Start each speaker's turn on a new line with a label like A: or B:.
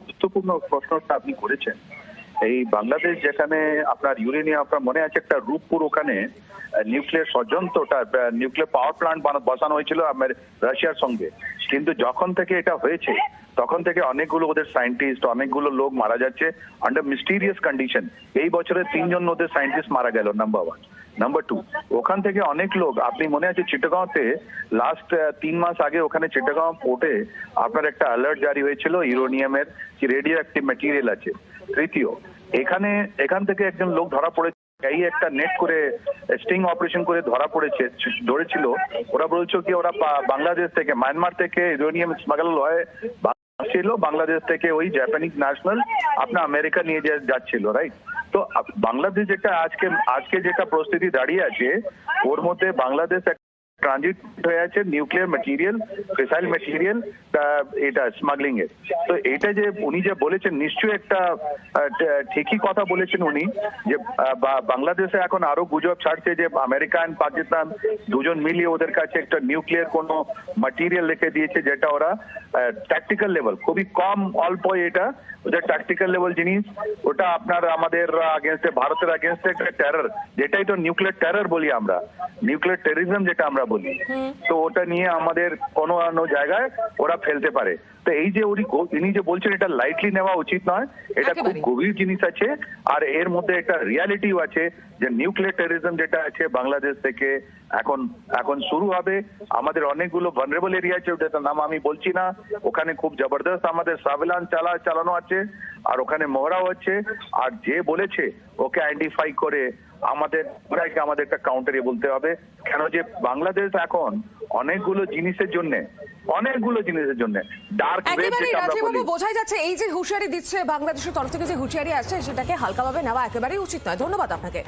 A: গুরুত্বপূর্ণ প্রশ্নটা আপনি করেছেন। এই বাংলাদেশ যেখানে আপনার ইউরেনিয়াম, আপনার মনে আছে একটা রূপপুর ওখানে নিউক্লিয়ার ষড়যন্ত্রটা, নিউক্লিয়ার পাওয়ার প্ল্যান্ট বসানো হয়েছিল রাশিয়ার সঙ্গে, কিন্তু যখন থেকে এটা হয়েছে তখন থেকে অনেকগুলো ওদের সায়েন্টিস্ট, অনেকগুলো লোক মারা যাচ্ছে আন্ডার মিস্টিরিয়াস কন্ডিশন। এই বছরে 3 জন ওদের সায়েন্টিস্ট মারা গেল, নাম্বার 1। নাম্বার 2, ওখান থেকে অনেক লোক, আপনি মনে আছে চিটাগাঁওতে লাস্ট 3 মাস আগে ওখানে চিটাগাঁও পোর্টে আপনার একটা অ্যালার্ট জারি হয়েছিল ইউরেনিয়ামের কি রেডিও অ্যাক্টিভ ম্যাটেরিয়াল আছে। তৃতীয়, এখান থেকে একজন লোক ধরা পড়েছে, এই একটা নেট করে স্টিং অপারেশন করে ধরেছিল। ওরা বলছো কি ওরা বাংলাদেশ থেকে, মায়ানমার থেকে ইউরেনিয়াম স্মাগল হয় ছিল, বাংলাদেশ থেকে ওই জাপানিজ ন্যাশনাল আপনার আমেরিকা নিয়ে যাচ্ছিল, রাইট? তো বাংলাদেশ যেটা আজকে যেটা পরিস্থিতি দাঁড়িয়ে আছে, ওর মধ্যে বাংলাদেশ ট্রানজিট হয়ে আছে নিউক্লিয়ার ম্যাটেরিয়াল, ফিসাইল ম্যাটেরিয়াল, এটা স্মাগলিং এর। তো এটা যে উনি যে বলেছেন, নিশ্চয়ই একটা ঠিকই কথা বলেছেন উনি, যে বাংলাদেশে এখন আরো গুজব ছাড়ছে যে আমেরিকা এন্ড পাকিস্তান দুজন মিলিয়ে ওদের কাছে একটা নিউক্লিয়ার কোনো ম্যাটেরিয়াল রেখে দিয়েছে, যেটা ওরা ট্যাকটিক্যাল লেভেল, খুবই কম অল্প, এটা ওদের ট্যাকটিক্যাল লেভেল জিনিস, ওটা আপনার আমাদের আগেনস্টে, ভারতের আগেনস্টে একটা টেরর, যেটাই তো নিউক্লিয়ার টেরর বলি আমরা, নিউক্লিয়ার টেররিজম যেটা আমরা বলি। তো ওটা নিয়ে আমাদের কোনো জায়গায় ওরা ফেলতে পারে। তো এই যে উনি যে বলছেন এটা লাইটলি নেওয়া উচিত নয়, এটা খুব গভীর জিনিস আছে। আর এর মধ্যে একটা রিয়ালিটিও আছে যে নিউক্লিয়ার টেররিজম যেটা আছে বাংলাদেশ থেকে এখন শুরু হবে। আমাদের অনেকগুলো ভালনারেবল এরিয়া আছে, ওটার নাম আমি বলছি না, ওখানে খুব জবরদস্ত আমাদের সার্ভেলান্স চালানো আছে, আর ওখানে মহড়াও হচ্ছে। আর যে বলেছে ওকে আইডেন্টিফাই করে আমাদের একটা কাউন্টারে বলতে হবে, কেন যে বাংলাদেশ এখন অনেকগুলো জিনিসের জন্য ডার্ক ওয়েব যেটা আমরা বলি,
B: বোঝাই যাচ্ছে এই যে হুঁশিয়ারি দিচ্ছে বাংলাদেশের তরফ থেকে, যে হুঁশিয়ারি আসছে সেটাকে হালকাভাবে নেওয়া একেবারেই উচিত নয়। ধন্যবাদ আপনাকে।